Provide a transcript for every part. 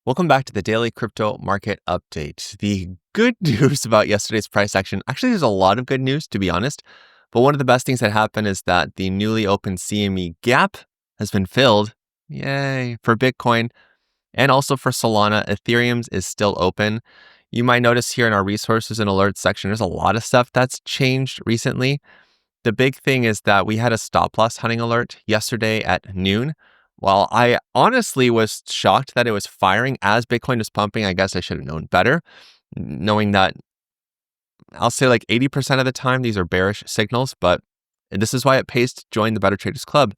Welcome back to the Daily Crypto Market Update. The good news about yesterday's price action, actually there's a lot of good news to be honest, but one of the best things that happened is that the newly opened CME Gap has been filled, yay, for Bitcoin and also for Solana. Ethereum's is still open. You might notice here in our resources and alerts section, there's a lot of stuff that's changed recently. The big thing is that we had a stop loss hunting alert yesterday at noon. While I honestly was shocked that it was firing as Bitcoin was pumping, I guess I should have known better, knowing that I'll say like 80% of the time these are bearish signals, but this is why it pays to join the Better Traders Club.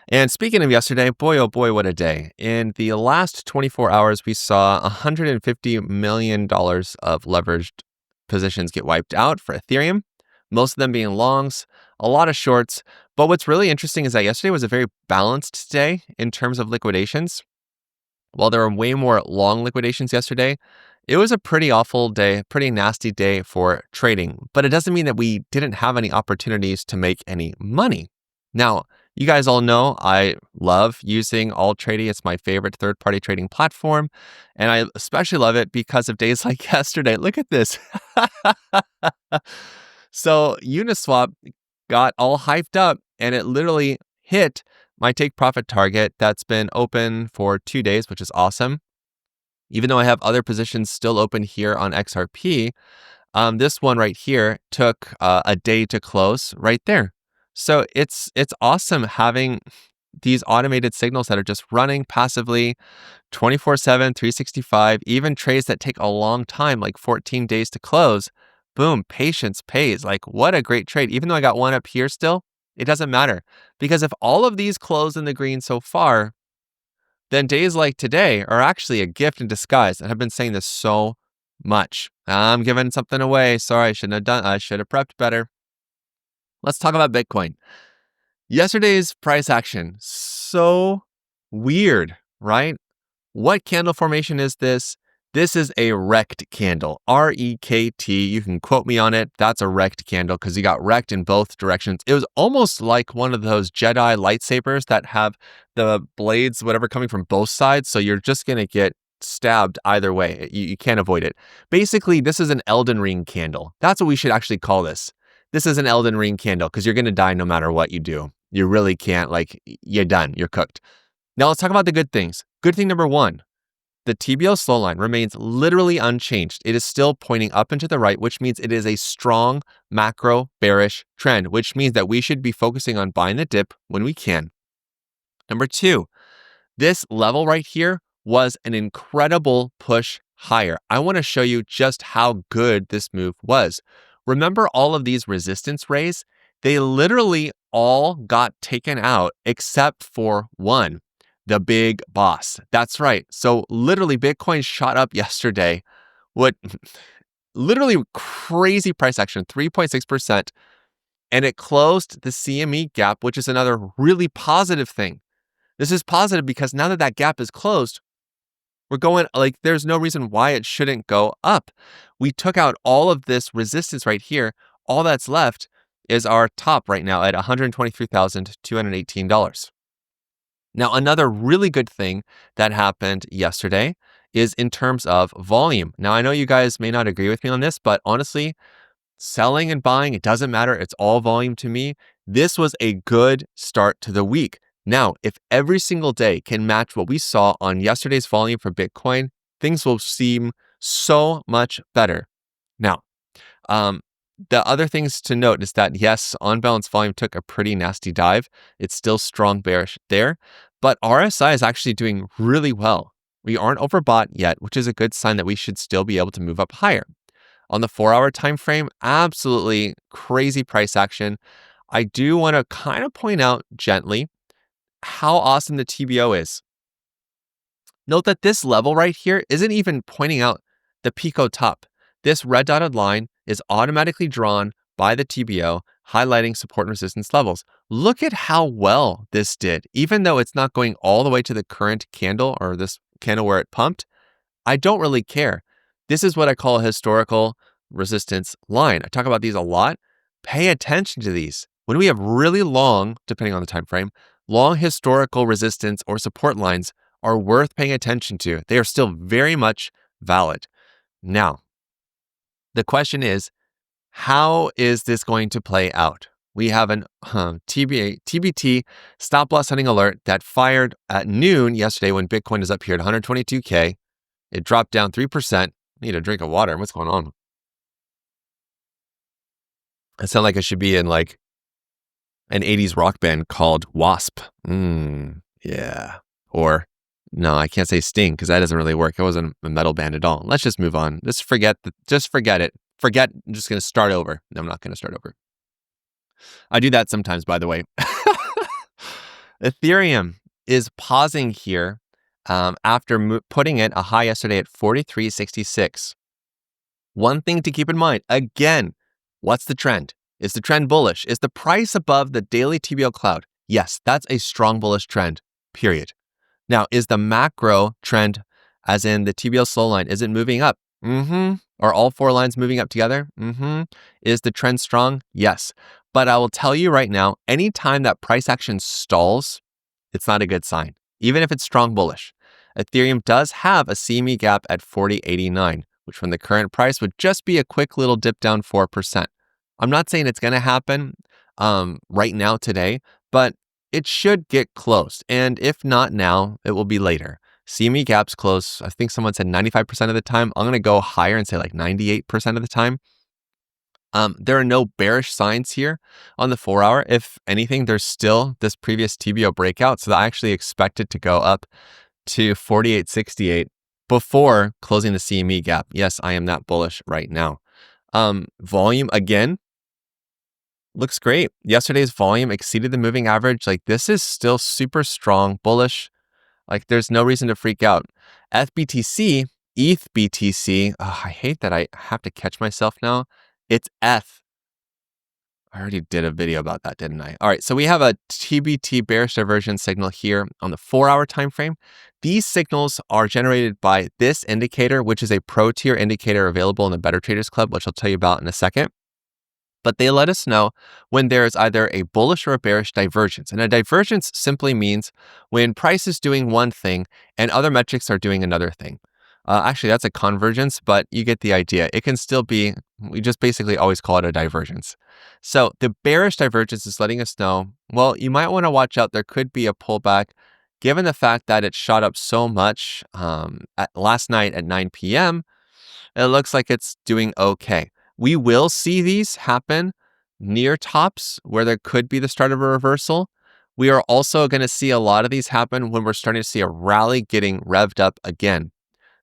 And speaking of yesterday, boy, oh boy, what a day. In the last 24 hours, we saw $150 million of leveraged positions get wiped out for Ethereum, most of them being longs, a lot of shorts. But what's really interesting is that yesterday was a very balanced day in terms of liquidations. While there were way more long liquidations yesterday, it was a pretty awful day, pretty nasty day for trading. But it doesn't mean that we didn't have any opportunities to make any money. Now, you guys all know I love using AllTrading. It's my favorite third-party trading platform. And I especially love it because of days like yesterday. Look at this. So Uniswap got all hyped up and it literally hit my take profit target that's been open for 2 days, which is awesome. Even though I have other positions still open here on XRP, this one right here took a day to close right there. So it's awesome having these automated signals that are just running passively 24/7, 365, even trades that take a long time, like 14 days to close. Boom, patience pays. Like, what a great trade. Even though I got one up here still, it doesn't matter. Because if all of these close in the green so far, then days like today are actually a gift in disguise. And I've been saying this so much. I'm giving something away. Sorry, I shouldn't have I should have prepped better. Let's talk about Bitcoin. Yesterday's price action, so weird, right? What candle formation is this? This is a rect candle, R-E-K-T. You can quote me on it. That's a rect candle because you got wrecked in both directions. It was almost like one of those Jedi lightsabers that have the blades, whatever, coming from both sides. So you're just going to get stabbed either way. You can't avoid it. Basically, this is an Elden Ring candle. That's what we should actually call this. This is an Elden Ring candle because you're going to die no matter what you do. You really can't, like, you're done. You're cooked. Now let's talk about the good things. Good thing number one. The TBO slow line remains literally unchanged. It is still pointing up and to the right, which means it is a strong macro bearish trend, which means that we should be focusing on buying the dip when we can. Number two, this level right here was an incredible push higher. I want to show you just how good this move was. Remember all of these resistance rays? They literally all got taken out except for one. The big boss. That's right. So literally Bitcoin shot up yesterday. What literally crazy price action, 3.6%. And it closed the CME gap, which is another really positive thing. This is positive because now that that gap is closed, we're going, like, there's no reason why it shouldn't go up. We took out all of this resistance right here. All that's left is our top right now at $123,218. Now, another really good thing that happened yesterday is in terms of volume. Now, I know you guys may not agree with me on this, but honestly, selling and buying, it doesn't matter. It's all volume to me. This was a good start to the week. Now, if every single day can match what we saw on yesterday's volume for Bitcoin, things will seem so much better. Now, the other things to note is that, yes, on balance volume took a pretty nasty dive. It's still strong bearish there, but RSI is actually doing really well. We aren't overbought yet, which is a good sign that we should still be able to move up higher. On the 4-hour time frame, absolutely crazy price action. I do want to kind of point out gently how awesome the TBO is. Note that this level right here isn't even pointing out the Pico top. This red dotted line is automatically drawn by the TBO, highlighting support and resistance levels. Look at how well this did. Even though it's not going all the way to the current candle or this candle where it pumped, I don't really care. This is what I call a historical resistance line. I talk about these a lot. Pay attention to these. When we have really long, depending on the time frame, long historical resistance or support lines are worth paying attention to. They are still very much valid. Now, the question is, how is this going to play out? We have an TBT stop loss hunting alert that fired at noon yesterday when Bitcoin is up here at 122K. It dropped down 3%. Need a drink of water. What's going on? I sound like I should be in like an 80s rock band called Wasp. Yeah. Or no, I can't say Sting because that doesn't really work. It wasn't a metal band at all. Let's just move on. Just forget it. I'm just going to start over. No, I'm not going to start over. I do that sometimes, by the way. Ethereum is pausing here after putting in a high yesterday at 43.66. One thing to keep in mind, again, what's the trend? Is the trend bullish? Is the price above the daily TBO Cloud? Yes, that's a strong bullish trend, period. Now, is the macro trend, as in the TBO slow line, is it moving up? Are all four lines moving up together? Is the trend strong? Yes. But I will tell you right now, anytime that price action stalls, it's not a good sign, even if it's strong bullish. Ethereum does have a CME Gap at 40.89, which from the current price would just be a quick little dip down 4%. I'm not saying it's going to happen right now today, but it should get close. And if not now, it will be later. CME Gap's close. I think someone said 95% of the time. I'm going to go higher and say like 98% of the time. There are no bearish signs here on the 4-hour. If anything, there's still this previous TBO breakout. So I actually expect it to go up to 48.68 before closing the CME Gap. Yes, I am that bullish right now. Volume, again, looks great. Yesterday's volume exceeded the moving average. Like, this is still super strong, bullish. Like, there's no reason to freak out. FBTC, ETH BTC. Oh, I hate that I have to catch myself now. It's ETH. I already did a video about that, didn't I? All right, so we have a TBT bearish divergence signal here on the 4-hour time frame. These signals are generated by this indicator, which is a pro tier indicator available in the Better Traders Club, which I'll tell you about in a second. But they let us know when there is either a bullish or a bearish divergence. And a divergence simply means when price is doing one thing and other metrics are doing another thing. Actually, that's a convergence, but you get the idea. It can still be, we just basically always call it a divergence. So the bearish divergence is letting us know, well, you might want to watch out. There could be a pullback given the fact that it shot up so much last night at 9 p.m. It looks like it's doing okay. We will see these happen near tops where there could be the start of a reversal. We are also going to see a lot of these happen when we're starting to see a rally getting revved up again.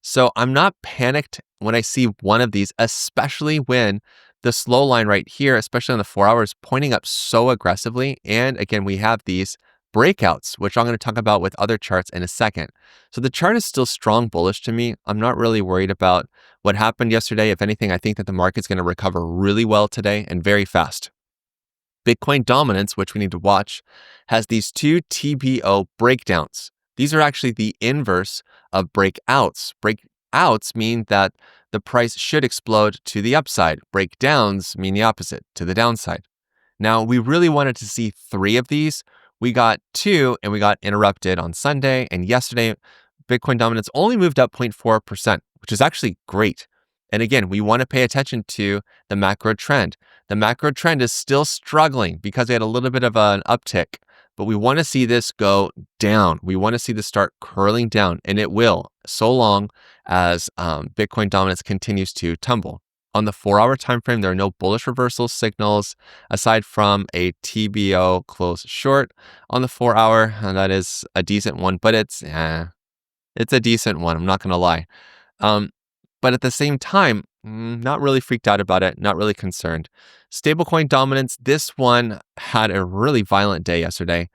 So I'm not panicked when I see one of these, especially when the slow line right here, especially on the 4 hours, pointing up so aggressively. And again, we have these breakouts, which I'm going to talk about with other charts in a second. So the chart is still strong bullish to me. I'm not really worried about what happened yesterday. If anything, I think that the market's going to recover really well today and very fast. Bitcoin dominance, which we need to watch, has these two TBO breakdowns. These are actually the inverse of breakouts. Breakouts mean that the price should explode to the upside. Breakdowns mean the opposite, to the downside. Now, we really wanted to see 3 of these. We got 2 and we got interrupted on Sunday. And yesterday, Bitcoin dominance only moved up 0.4%, which is actually great. And again, we want to pay attention to the macro trend. The macro trend is still struggling because we had a little bit of an uptick, but we want to see this go down. We want to see this start curling down, and it will, so long as Bitcoin dominance continues to tumble. On the 4-hour time frame, there are no bullish reversal signals aside from a TBO close short on the 4-hour. And that is a decent one, but it's a decent one. I'm not going to lie. But at the same time, not really freaked out about it, not really concerned. Stablecoin dominance, this one had a really violent day yesterday.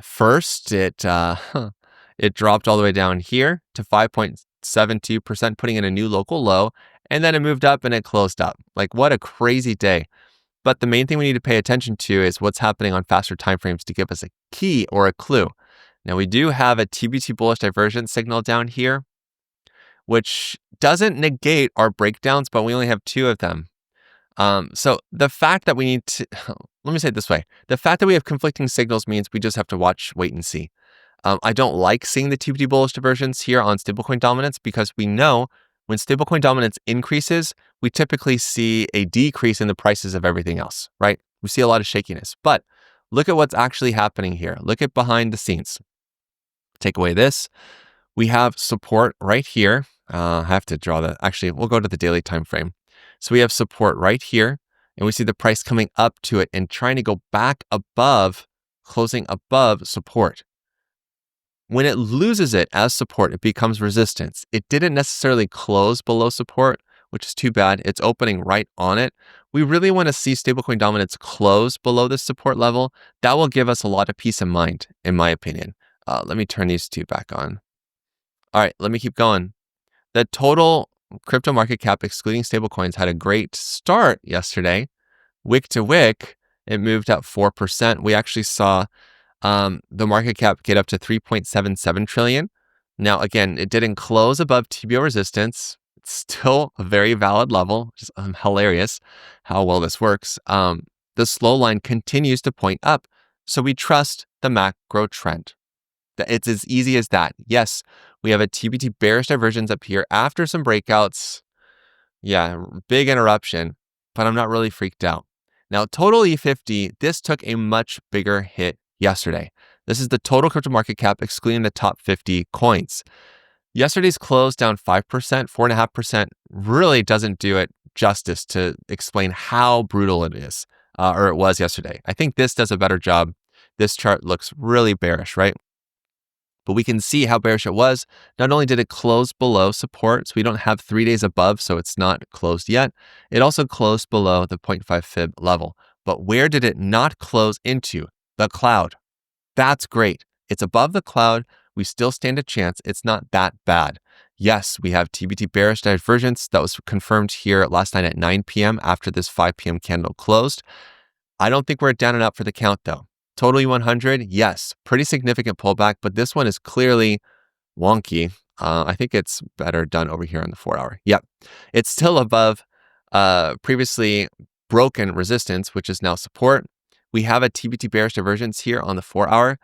First, it dropped all the way down here to 5.72%, putting in a new local low, and then it moved up and it closed up. Like, what a crazy day. But the main thing we need to pay attention to is what's happening on faster timeframes to give us a key or a clue. Now, we do have a TBT bullish divergence signal down here, which doesn't negate our breakdowns, but we only have 2 of them. So the fact that we need to, let me say it this way. The fact that we have conflicting signals means we just have to wait and see. I don't like seeing the TBD bullish divergence here on stablecoin dominance because we know when stablecoin dominance increases, we typically see a decrease in the prices of everything else, right? We see a lot of shakiness. But look at what's actually happening here. Look at behind the scenes. Take away this. We have support right here. I have to draw that. Actually, we'll go to the daily time frame. So we have support right here, and we see the price coming up to it and trying to go back above, closing above support. When it loses it as support, it becomes resistance. It didn't necessarily close below support, which is too bad. It's opening right on it. We really want to see stablecoin dominance close below this support level. That will give us a lot of peace of mind, in my opinion. Let me turn these two back on. All right, let me keep going. The total crypto market cap, excluding stablecoins, had a great start yesterday. Wick to wick, it moved up 4%. We actually saw the market cap get up to 3.77 trillion. Now, again, it didn't close above TBO resistance. It's still a very valid level, which is hilarious how well this works. The slow line continues to point up. So we trust the macro trend. It's as easy as that. Yes, we have a TBT bearish divergence up here after some breakouts. Yeah, big interruption, but I'm not really freaked out. Now, TOTALE50, this took a much bigger hit yesterday. This is the total crypto market cap, excluding the top 50 coins. Yesterday's close down 5%, 4.5% really doesn't do it justice to explain how brutal it is, or it was yesterday. I think this does a better job. This chart looks really bearish, right? But we can see how bearish it was. Not only did it close below support, so we don't have 3 days above, so it's not closed yet. It also closed below the 0.5 fib level. But where did it not close into? The cloud. That's great. It's above the cloud. We still stand a chance. It's not that bad. Yes, we have TBT bearish divergence that was confirmed here last night at 9 p.m. after this 5 p.m. candle closed. I don't think we're down and up for the count though. Total 100, yes, pretty significant pullback, but this one is clearly wonky. I think it's better done over here on the 4 hour. Yep, it's still above previously broken resistance, which is now support. We have a TBT bearish divergence here on the 4 hour,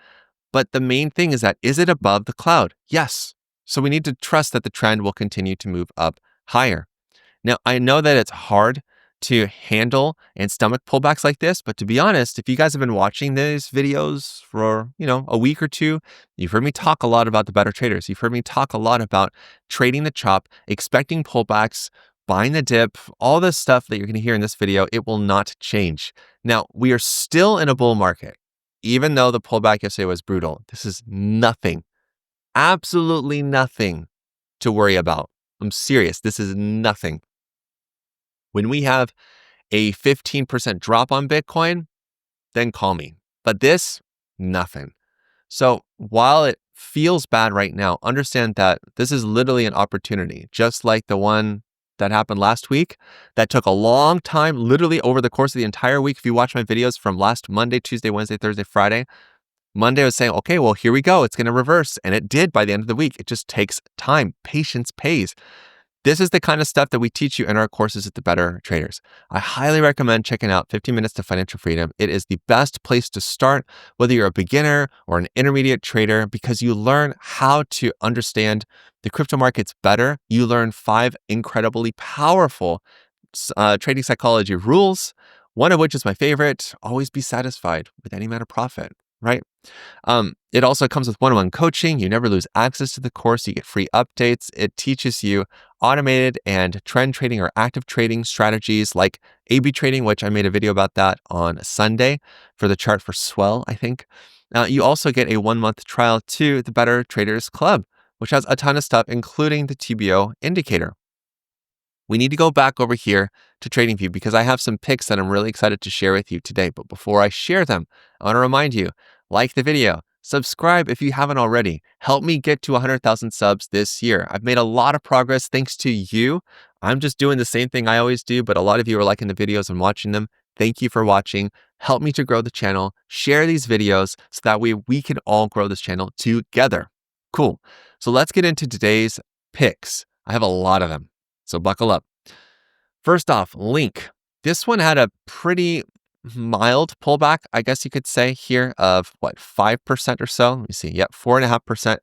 but the main thing is that, is it above the cloud? Yes. So we need to trust that the trend will continue to move up higher. Now, I know that it's hard to handle and stomach pullbacks like this, but to be honest, if you guys have been watching these videos for, a week or two, you've heard me talk a lot about the better traders. You've heard me talk a lot about trading the chop, expecting pullbacks, buying the dip, all this stuff that you're going to hear in this video. It will not change. Now, we are still in a bull market, even though the pullback yesterday was brutal. This is nothing, absolutely nothing to worry about. I'm serious. This is nothing. When we have a 15% drop on Bitcoin, then call me. But this, nothing. So while it feels bad right now, understand that this is literally an opportunity, just like the one that happened last week that took a long time, literally over the course of the entire week. If you watch my videos from last Monday, Tuesday, Wednesday, Thursday, Friday, Monday I was saying, okay, well, here we go. It's going to reverse. And it did by the end of the week. It just takes time. Patience pays. This is the kind of stuff that we teach you in our courses at the Better Traders. I highly recommend checking out 15 Minutes to Financial Freedom. It is the best place to start, whether you're a beginner or an intermediate trader, because you learn how to understand the crypto markets better. You learn 5 incredibly powerful trading psychology rules, one of which is my favorite: always be satisfied with any amount of profit, right? It also comes with one-on-one coaching. You never lose access to the course. You get free updates. It teaches you automated and trend trading or active trading strategies like A/B trading, which I made a video about that on Sunday for the chart for Swell, I think. You also get a 1-month trial to the Better Traders Club, which has a ton of stuff, including the TBO indicator. We need to go back over here to TradingView because I have some picks that I'm really excited to share with you today. But before I share them, I want to remind you, like the video, subscribe if you haven't already. Help me get to 100,000 subs this year. I've made a lot of progress thanks to you. I'm just doing the same thing I always do, but a lot of you are liking the videos and watching them. Thank you for watching. Help me to grow the channel. Share these videos so that way we can all grow this channel together. Cool. So let's get into today's picks. I have a lot of them, so buckle up. First off, Link. This one had a pretty mild pullback, I guess you could say here, of what, 5% or so? Let me see. Yep, 4.5%.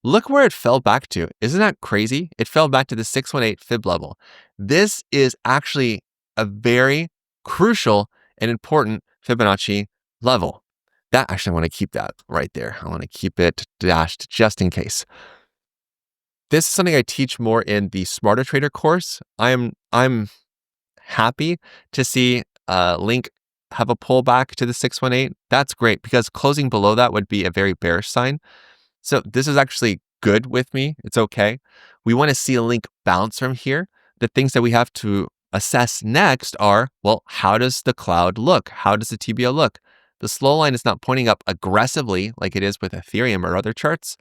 Look where it fell back to. Isn't that crazy? It fell back to the 618 fib level. This is actually a very crucial and important Fibonacci level. That actually, I want to keep that right there. I want to keep it dashed just in case. This is something I teach more in the Smarter Trader course. I'm happy to see Link have a pullback to the 618. That's great because closing below that would be a very bearish sign. So this is actually good with me. It's okay. We want to see a Link bounce from here. The things that we have to assess next are, well, how does the cloud look? How does the TBO look? The slow line is not pointing up aggressively like it is with Ethereum or other charts,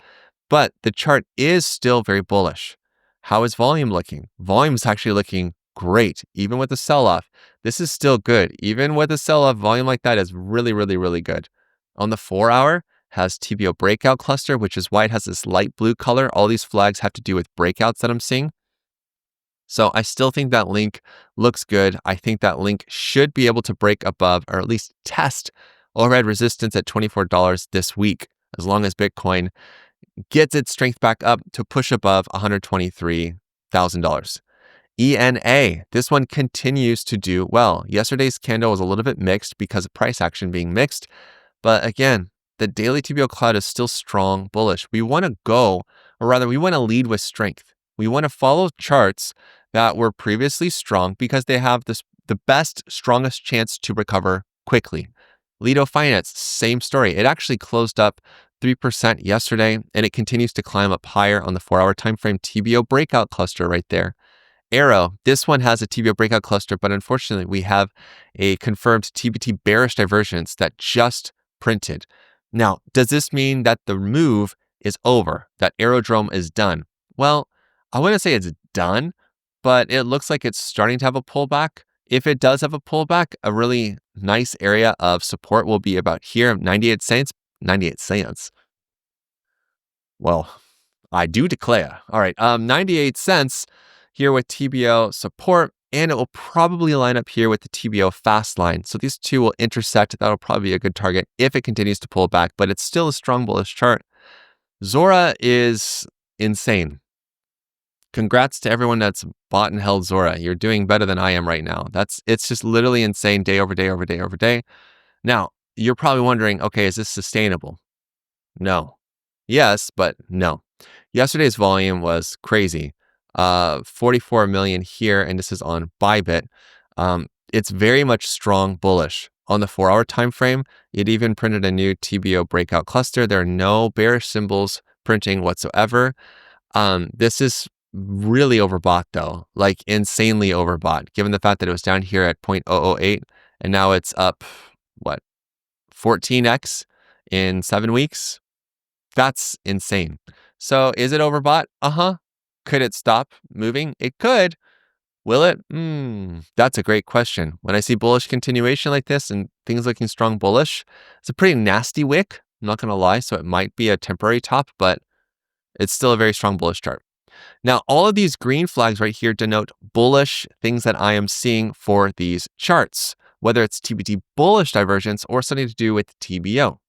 but the chart is still very bullish. How is volume looking? Volume is actually looking great, even with the sell-off. This is still good. Even with a sell-off, volume like that is really, really, really good. On the 4-hour, has TBO breakout cluster, which is why it has this light blue color. All these flags have to do with breakouts that I'm seeing. So I still think that Link looks good. I think that Link should be able to break above, or at least test overhead resistance at $24 this week, as long as Bitcoin gets its strength back up to push above $123,000. ENA, this one continues to do well. Yesterday's candle was a little bit mixed because of price action being mixed. But again, the daily TBO Cloud is still strong, bullish. We want to go, or rather, we want to lead with strength. We want to follow charts that were previously strong because they have the best, strongest chance to recover quickly. Lido Finance, same story. It actually closed up 3% yesterday, and it continues to climb up higher on the 4-hour time frame. TBO breakout cluster right there. AERO, this one has a TBO breakout cluster, but unfortunately, we have a confirmed TBT bearish divergence that just printed. Now, does this mean that the move is over, that aerodrome is done? Well, I wouldn't say it's done, but it looks like it's starting to have a pullback. If it does have a pullback, a really nice area of support will be about here, 98 cents. 98 cents. Well, I do declare. All right, 98 cents here with TBO support, and it will probably line up here with the TBO fast line. So these two will intersect. That'll probably be a good target if it continues to pull back, but it's still a strong bullish chart. ZORA is insane. Congrats to everyone that's bought and held ZORA. You're doing better than I am right now. It's just literally insane day over day over day over day. Now, you're probably wondering, okay, is this sustainable? No. Yes, but no. Yesterday's volume was crazy. 44 million here, and this is on Bybit. It's very much strong bullish. On the 4-hour time frame, it even printed a new TBO breakout cluster. There are no bearish symbols printing whatsoever. This is really overbought though, like insanely overbought, given the fact that it was down here at 0.008 and now it's up, what, 14x in 7 weeks? That's insane. So is it overbought? Could it stop moving? It could. Will it? That's a great question. When I see bullish continuation like this and things looking strong bullish, it's a pretty nasty wick. I'm not going to lie. So it might be a temporary top, but it's still a very strong bullish chart. Now, all of these green flags right here denote bullish things that I am seeing for these charts, whether it's TBT bullish divergence or something to do with TBO.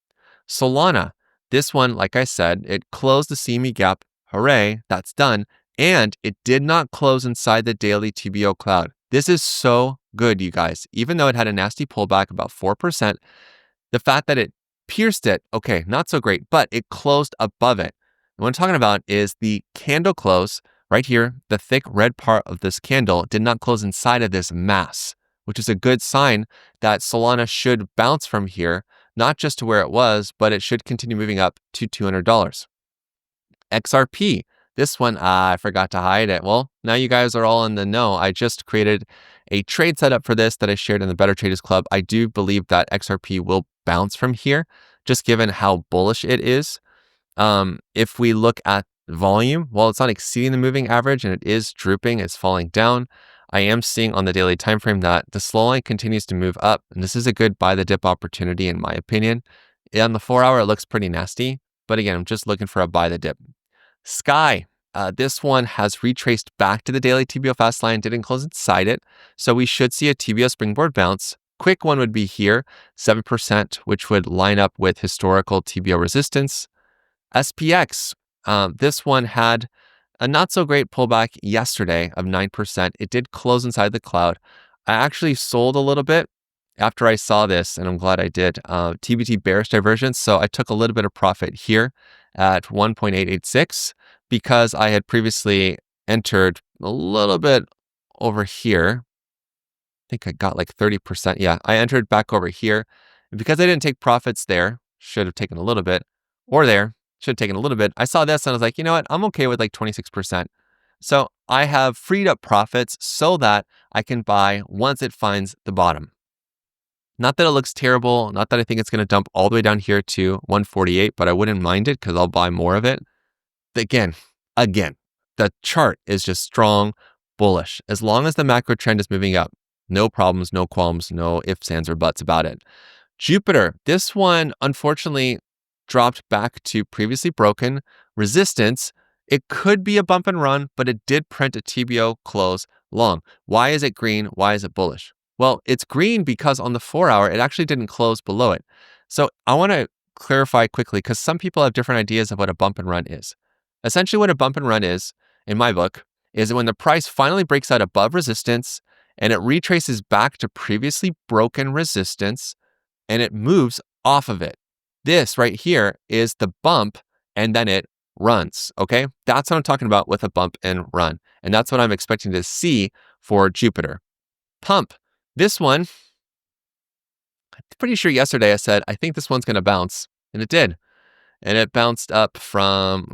Solana, this one, like I said, it closed the CME Gap. Hooray, that's done. And it did not close inside the daily TBO Cloud. This is so good, you guys. Even though it had a nasty pullback, about 4%, the fact that it pierced it, okay, not so great, but it closed above it. And what I'm talking about is the candle close right here. The thick red part of this candle did not close inside of this mass, which is a good sign that Solana should bounce from here, not just to where it was, but it should continue moving up to $200. XRP, this one, I forgot to hide it. Well, now you guys are all in the know. I just created a trade setup for this that I shared in the Better Traders Club. I do believe that XRP will bounce from here, just given how bullish it is. If we look at volume, while it's not exceeding the moving average and it is drooping, it's falling down, I am seeing on the daily time frame that the slow line continues to move up, and this is a good buy the dip opportunity in my opinion. On the 4-hour, it looks pretty nasty, but again, I'm just looking for a buy the dip. Sky, this one has retraced back to the daily TBO fast line, didn't close inside it, so we should see a TBO springboard bounce, quick one would be here, 7%, which would line up with historical TBO resistance. SPX, this one had a not so great pullback yesterday of 9%. It did close inside the cloud. I actually sold a little bit after I saw this, and I'm glad I did. TBT bearish divergence. So I took a little bit of profit here at 1.886 because I had previously entered a little bit over here. I think I got like 30%. Yeah, I entered back over here. And because I didn't take profits there, should have taken a little bit, or there, should have taken a little bit. I saw this and I was like, you know what? I'm okay with like 26%. So I have freed up profits so that I can buy once it finds the bottom. Not that it looks terrible, not that I think it's going to dump all the way down here to 148, but I wouldn't mind it because I'll buy more of it. Again, the chart is just strong, bullish. As long as the macro trend is moving up, no problems, no qualms, no ifs, ands, or buts about it. Jupiter, this one unfortunately dropped back to previously broken resistance. It could be a bump and run, but it did print a TBO close long. Why is it green? Why is it bullish? Well, it's green because on the 4-hour, it actually didn't close below it. So I want to clarify quickly because some people have different ideas of what a bump and run is. Essentially, what a bump and run is, in my book, is when the price finally breaks out above resistance and it retraces back to previously broken resistance and it moves off of it. This right here is the bump and then it runs, okay? That's what I'm talking about with a bump and run. And that's what I'm expecting to see for Jupiter. Pump, this one, I'm pretty sure yesterday I said, I think this one's going to bounce. And it did. And it bounced up from,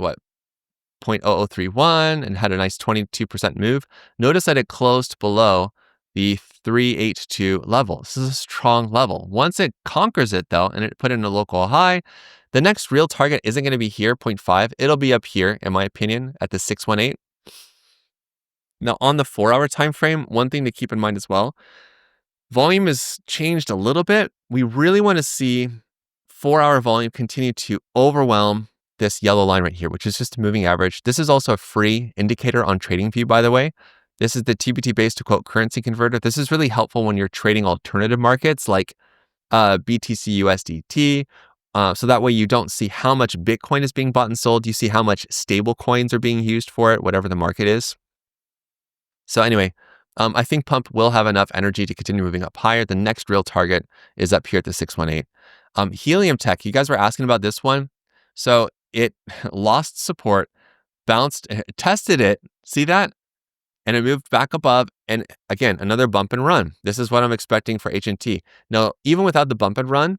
0.0031 and had a nice 22% move. Notice that it closed below the 382 level. This is a strong level. Once it conquers it though, and it put in a local high, the next real target isn't going to be here, 0.5. It'll be up here, in my opinion, at the 618. Now on the 4-hour time frame, one thing to keep in mind as well, volume has changed a little bit. We really want to see 4-hour volume continue to overwhelm this yellow line right here, which is just a moving average. This is also a free indicator on TradingView, by the way. This is the TBT base to quote currency converter. This is really helpful when you're trading alternative markets like BTC USDT. So that way you don't see how much Bitcoin is being bought and sold. You see how much stablecoins are being used for it, whatever the market is. So anyway, I think Pump will have enough energy to continue moving up higher. The next real target is up here at the 618. Helium Tech, you guys were asking about this one. So it lost support, bounced, tested it. See that? And it moved back above. And again, another bump and run. This is what I'm expecting for HNT. Now, even without the bump and run,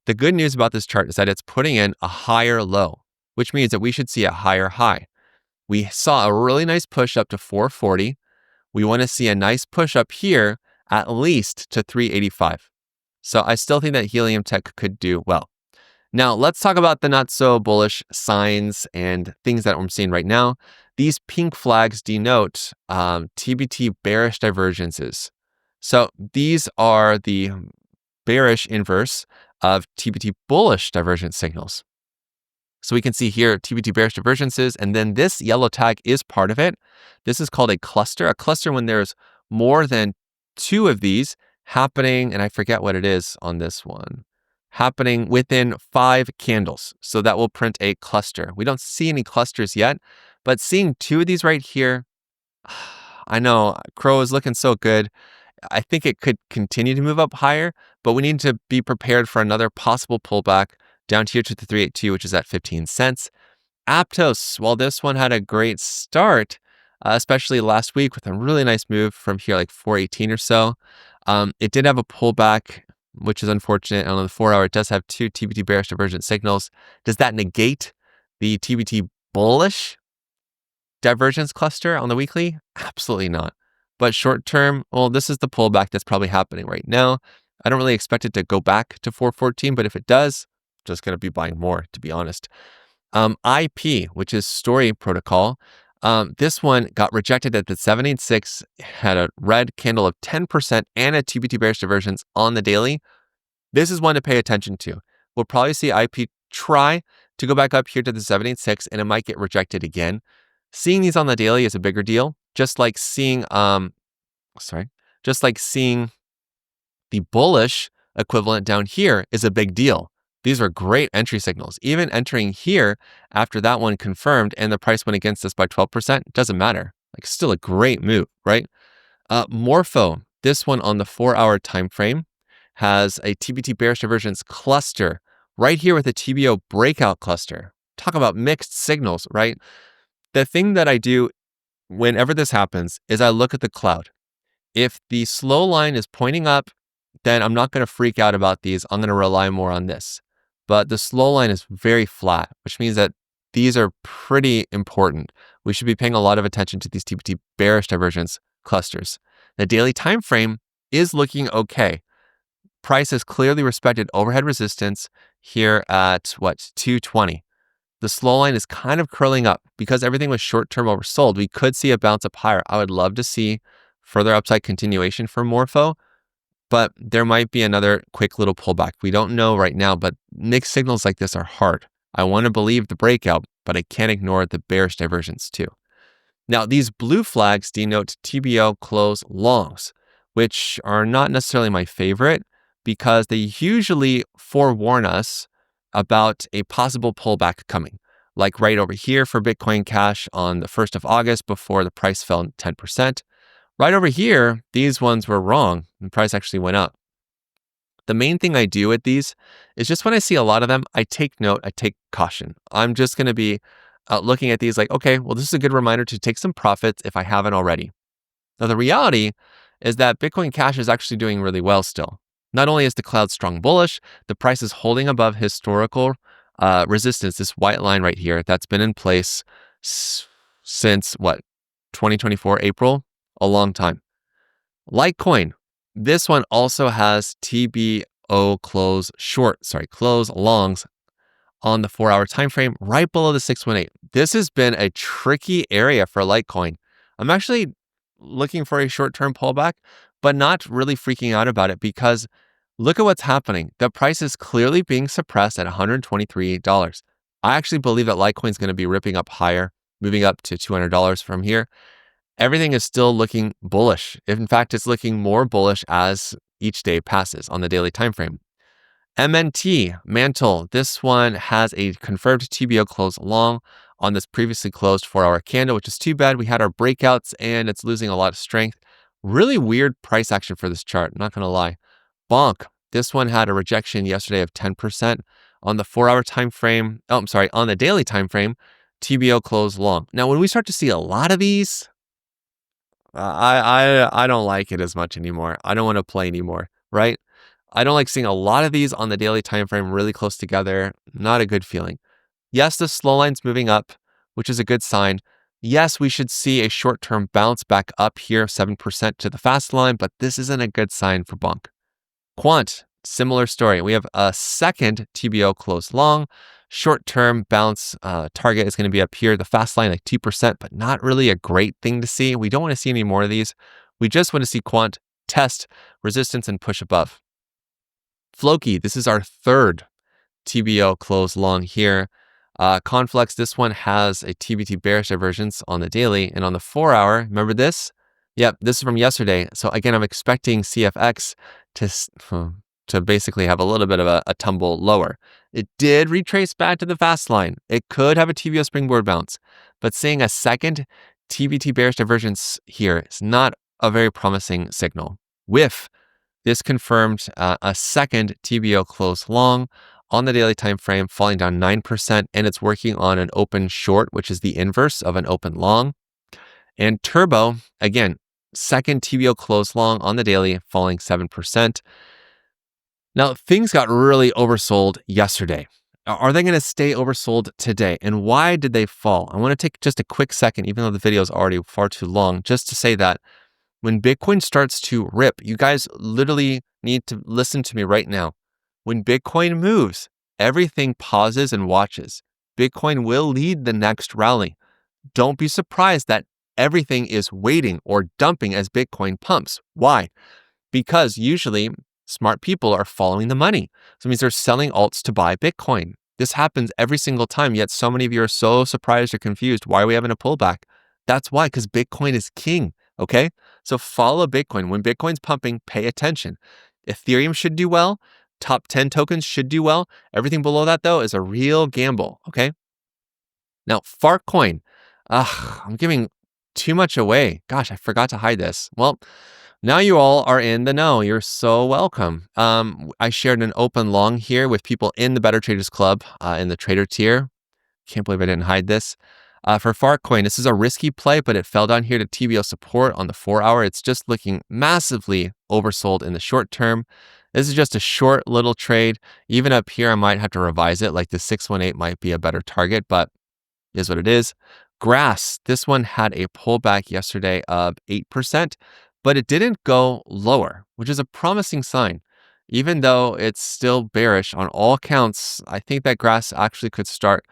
the good news about this chart is that it's putting in a higher low, which means that we should see a higher high. We saw a really nice push up to 440. We want to see a nice push up here, at least to 385. So I still think that Helium Tech could do well. Now, let's talk about the not so bullish signs and things that I'm seeing right now. These pink flags denote TBT bearish divergences. So these are the bearish inverse of TBT bullish divergence signals. So we can see here TBT bearish divergences, and then this yellow tag is part of it. This is called a cluster. A cluster when there's more than 2 of these happening, and I forget what it is on this one, happening within 5 candles. So that will print a cluster. We don't see any clusters yet, but seeing 2 of these right here, I know Crow is looking so good. I think it could continue to move up higher, but we need to be prepared for another possible pullback down here to the 382, which is at 15 cents. Aptos, while this one had a great start, especially last week with a really nice move from here, like 418 or so, it did have a pullback, which is unfortunate. On the 4-hour, it does have 2 TBT bearish divergent signals. Does that negate the TBT bullish divergence cluster on the weekly? Absolutely not. But short term, well, this is the pullback that's probably happening right now. I don't really expect it to go back to 414, but if it does, just going to be buying more, to be honest. IP, which is story protocol, this one got rejected at the 786, had a red candle of 10% and a TBT bearish divergence on the daily. This is one to pay attention to. We'll probably see IP try to go back up here to the 786, and it might get rejected again. Seeing these on the daily is a bigger deal. Just like seeing The bullish equivalent down here is a big deal. These are great entry signals. Even entering here after that one confirmed and the price went against us by 12%, doesn't matter. Like, still a great move, right? Morpho, this one on the 4-hour time frame, has a TBT bearish divergence cluster right here with a TBO breakout cluster. Talk about mixed signals, right? The thing that I do whenever this happens is I look at the cloud. If the slow line is pointing up, then I'm not going to freak out about these. I'm going to rely more on this. But the slow line is very flat, which means that these are pretty important. We should be paying a lot of attention to these TBT bearish divergence clusters. The daily time frame is looking okay. Price has clearly respected overhead resistance here at 220. The slow line is kind of curling up because everything was short-term oversold. We could see a bounce up higher. I would love to see further upside continuation for Morpho, but there might be another quick little pullback. We don't know right now, but mixed signals like this are hard. I want to believe the breakout, but I can't ignore the bearish divergence too. Now, these blue flags denote TBO close longs, which are not necessarily my favorite because they usually forewarn us about a possible pullback coming. Like right over here for Bitcoin Cash on the 1st of August before the price fell 10%. Right over here, these ones were wrong. The price actually went up. The main thing I do with these is just when I see a lot of them, I take note, I take caution. I'm just going to be looking at these like, okay, well, this is a good reminder to take some profits if I haven't already. Now, the reality is that Bitcoin Cash is actually doing really well still. Not only is the cloud strong bullish, the price is holding above historical resistance, this white line right here that's been in place since 2024 April, a long time. Litecoin, this one also has TBO close longs on the 4-hour time frame right below the 618. This has been a tricky area for Litecoin. I'm actually looking for a short-term pullback, but not really freaking out about it because look at what's happening. The price is clearly being suppressed at $123. I actually believe that Litecoin is going to be ripping up higher, moving up to $200 from here. Everything is still looking bullish. In fact, it's looking more bullish as each day passes on the daily time frame. MNT, Mantle, this one has a confirmed TBO close long on this previously closed 4-hour candle, which is too bad. We had our breakouts and it's losing a lot of strength. Really weird price action for this chart, not going to lie. Bonk, this one had a rejection yesterday of 10% on the 4-hour time frame. On the daily time frame, TBO close long. Now, when we start to see a lot of these, I don't like it as much anymore. I don't want to play anymore, right? I don't like seeing a lot of these on the daily time frame really close together. Not a good feeling. Yes, the slow line's moving up, which is a good sign. Yes, we should see a short-term bounce back up here, 7% to the fast line, but this isn't a good sign for Bonk. Quant, similar story. We have a second TBO close long. Short-term bounce target is going to be up here. The fast line like 2%, but not really a great thing to see. We don't want to see any more of these. We just want to see Quant test resistance and push above. Floki, this is our third TBO close long here. Conflex, this one has a TBT bearish divergence on the daily and on the 4-hour. Remember this? Yep, this is from yesterday. So again, I'm expecting CFX to basically have a little bit of a tumble lower. It did retrace back to the fast line. It could have a TBO springboard bounce, but seeing a second TBT bearish divergence here is not a very promising signal. WIF, this confirmed a second TBO close long on the daily time frame, falling down 9%, and it's working on an open short, which is the inverse of an open long. And Turbo, again, second TBO close long on the daily, falling 7%. Now, things got really oversold yesterday. Are they going to stay oversold today? And why did they fall? I want to take just a quick second, even though the video is already far too long, just to say that when Bitcoin starts to rip, you guys literally need to listen to me right now. When Bitcoin moves, everything pauses and watches. Bitcoin will lead the next rally. Don't be surprised that everything is waiting or dumping as Bitcoin pumps. Why? Because usually smart people are following the money. So it means they're selling alts to buy Bitcoin. This happens every single time, yet so many of you are so surprised or confused. Why are we having a pullback? That's why, because Bitcoin is king, okay? So follow Bitcoin. When Bitcoin's pumping, pay attention. Ethereum should do well. Top 10 tokens should do well. Everything below that, though, is a real gamble, okay? Now, Farcoin. I'm giving too much away. Gosh, I forgot to hide this. Well, now you all are in the know. You're so welcome. I shared an open long here with people in the Better Traders Club in the trader tier. Can't believe I didn't hide this. For Farcoin, this is a risky play, but it fell down here to TBO support on the 4-hour. It's just looking massively oversold in the short term. This is just a short little trade. Even up here, I might have to revise it. Like the 618 might be a better target, but is what it is. Grass, this one had a pullback yesterday of 8%, but it didn't go lower, which is a promising sign. Even though it's still bearish on all counts, I think that grass actually could start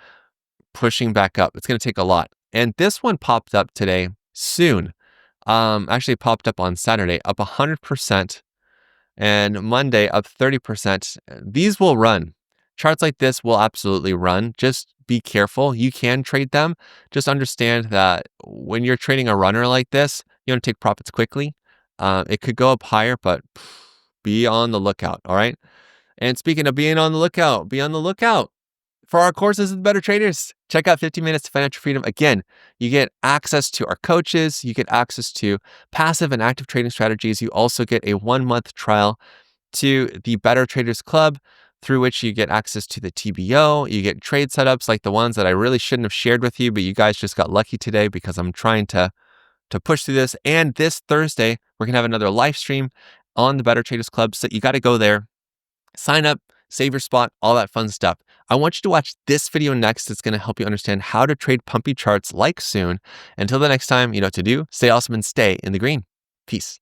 pushing back up. It's going to take a lot. And this one popped up today soon. Actually popped up on Saturday, up 100%, and Monday up 30%. These will run. Charts like this will absolutely run. Just be careful. You can trade them. Just understand that when you're trading a runner like this, you want to take profits quickly. It could go up higher, but be on the lookout. All right. And speaking of being on the lookout, be on the lookout for our courses with Better Traders. Check out 15 Minutes to Financial Freedom. Again, you get access to our coaches. You get access to passive and active trading strategies. You also get a 1-month trial to the Better Traders Club, through which you get access to the TBO. You get trade setups like the ones that I really shouldn't have shared with you, but you guys just got lucky today because I'm trying to push through this. And this Thursday, we're going to have another live stream on the Better Traders Club. So you got to go there, sign up, save your spot, all that fun stuff. I want you to watch this video next. It's going to help you understand how to trade pumpy charts like soon. Until the next time, you know what to do. Stay awesome and stay in the green. Peace.